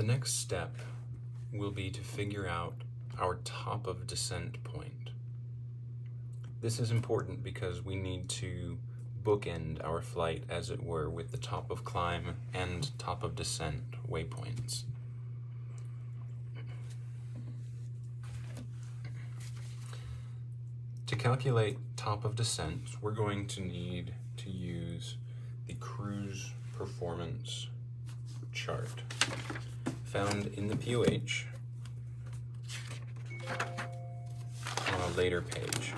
The next step will be to figure out our top of descent point. This is important because we need to bookend our flight, as it were, with the top of climb and top of descent waypoints. To calculate top of descent, we're going to need to use the cruise performance chart found in the POH on a later page.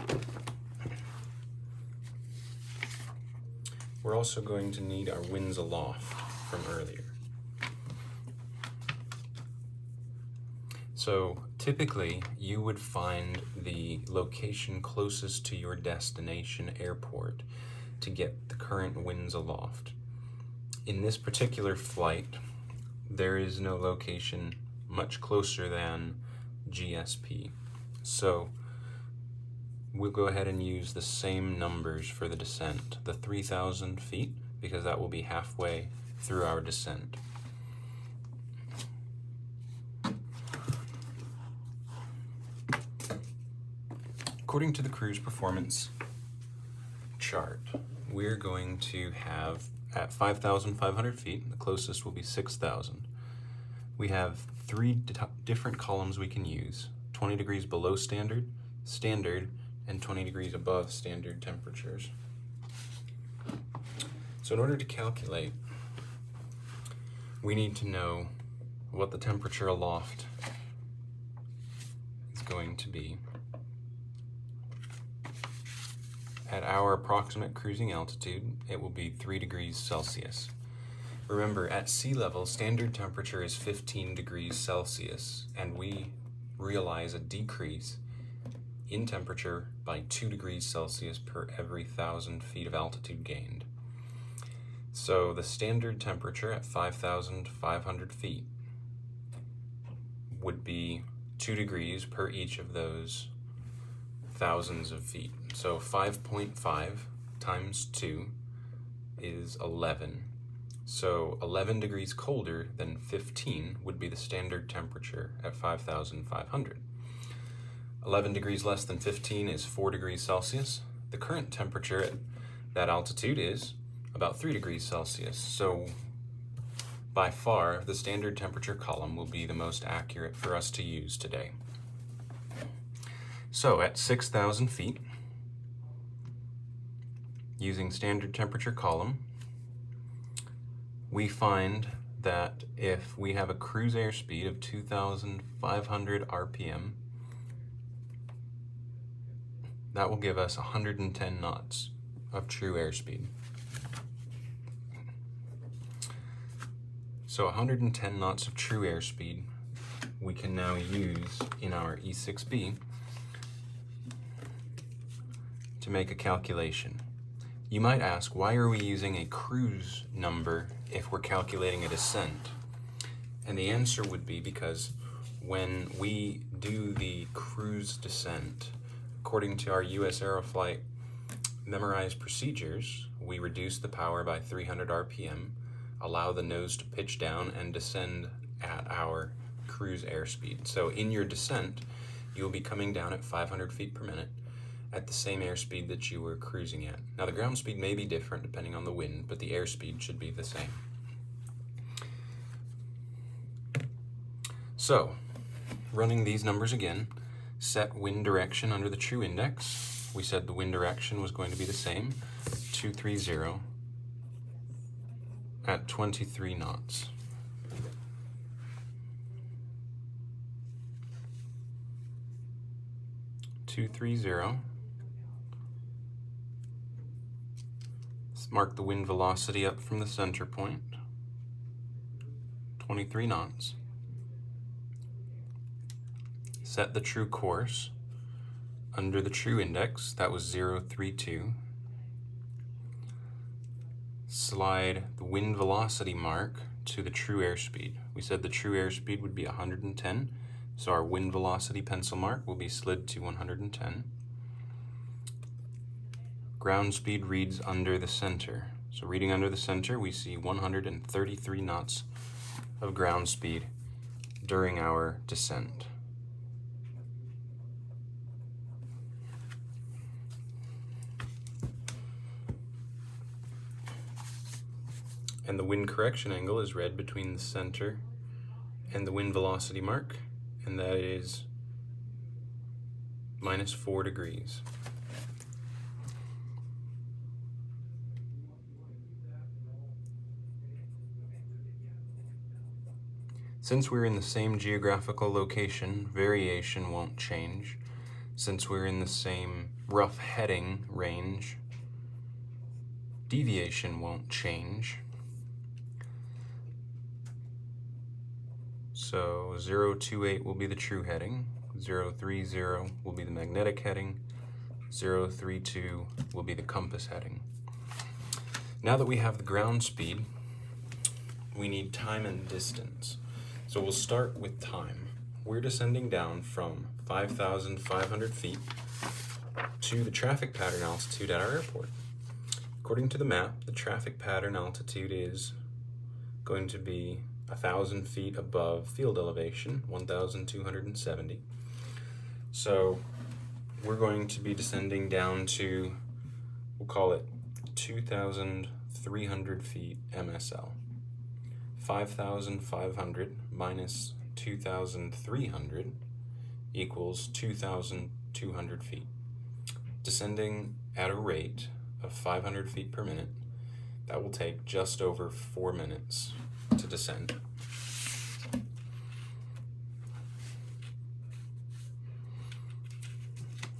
We're also going to need our winds aloft from earlier. So typically you would find the location closest to your destination airport to get the current winds aloft. In this particular flight, there is no location much closer than GSP. So we'll go ahead and use the same numbers for the descent, the 3,000 feet, because that will be halfway through our descent. According to the cruise performance chart, we're going to have at 5,500 feet, the closest will be 6,000. We have three different columns we can use: 20 degrees below standard, standard, and 20 degrees above standard temperatures. So in order to calculate, we need to know what the temperature aloft is going to be at our approximate cruising altitude. It will be 3 degrees Celsius. Remember, at sea level, standard temperature is 15 degrees Celsius, and we realize a decrease in temperature by 2 degrees Celsius per every 1,000 feet of altitude gained. So the standard temperature at 5,500 feet would be 2 degrees per each of those thousands of feet. So 5.5 times 2 is 11. So 11 degrees colder than 15 would be the standard temperature at 5,500. 11 degrees less than 15 is 4 degrees Celsius. The current temperature at that altitude is about 3 degrees Celsius. So by far, the standard temperature column will be the most accurate for us to use today. So at 6,000 feet, using standard temperature column, we find that if we have a cruise airspeed of 2,500 RPM, that will give us 110 knots of true airspeed. So 110 knots of true airspeed we can now use in our E6B to make a calculation. You might ask, why are we using a cruise number if we're calculating a descent? And the answer would be because when we do the cruise descent, according to our US Aeroflight memorized procedures, we reduce the power by 300 RPM, allow the nose to pitch down, and descend at our cruise airspeed. So in your descent, you'll be coming down at 500 feet per minute at the same airspeed that you were cruising at. Now the ground speed may be different depending on the wind, but the airspeed should be the same. So, running these numbers again, set wind direction under the true index. We said the wind direction was going to be the same, 230 at 23 knots. Mark the wind velocity up from the center point, 23 knots. Set the true course under the true index, that was 032. Slide the wind velocity mark to the true airspeed. We said the true airspeed would be 110, so our wind velocity pencil mark will be slid to 110. Ground speed reads under the center. So reading under the center, we see 133 knots of ground speed during our descent. And the wind correction angle is read between the center and the wind velocity mark, and that is -4 degrees. Since we're in the same geographical location, variation won't change. Since we're in the same rough heading range, deviation won't change. So 028 will be the true heading, 030 will be the magnetic heading, 032 will be the compass heading. Now that we have the ground speed, we need time and distance. So we'll start with time. We're descending down from 5,500 feet to the traffic pattern altitude at our airport. According to the map, the traffic pattern altitude is going to be 1,000 feet above field elevation, 1,270. So we're going to be descending down to, we'll call it 2,300 feet MSL. 5,500 minus 2,300 equals 2,200 feet. Descending at a rate of 500 feet per minute, that will take just over 4 minutes to descend.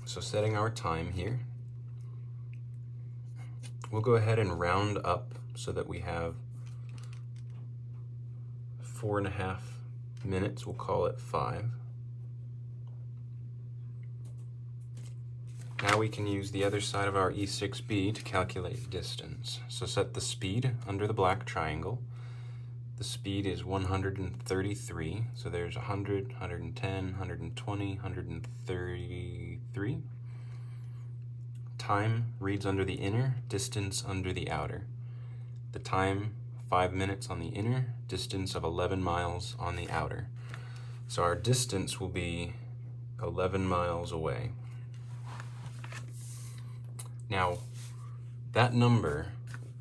So setting our time here, we'll go ahead and round up so that we have 4.5 minutes, we'll call it 5. Now we can use the other side of our E6B to calculate distance. So set the speed under the black triangle. The speed is 133, so there's 100, 110, 120, 133. Time reads under the inner, distance under the outer. The time, 5 minutes on the inner, distance of 11 miles on the outer. So our distance will be 11 miles away. Now, that number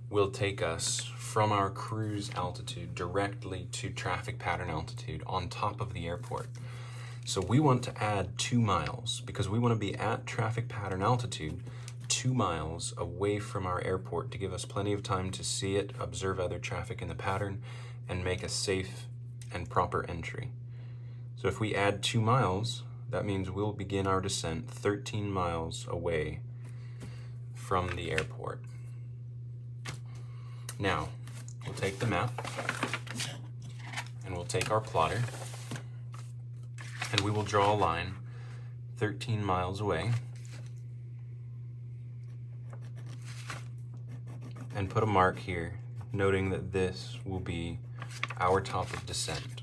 will take us from our cruise altitude directly to traffic pattern altitude on top of the airport. So we want to add 2 miles because we want to be at traffic pattern altitude 2 miles away from our airport to give us plenty of time to see it, observe other traffic in the pattern, and make a safe and proper entry. So if we add 2 miles, that means we'll begin our descent 13 miles away from the airport. Now, we'll take the map and we'll take our plotter and we will draw a line 13 miles away and put a mark here, noting that this will be our top of descent.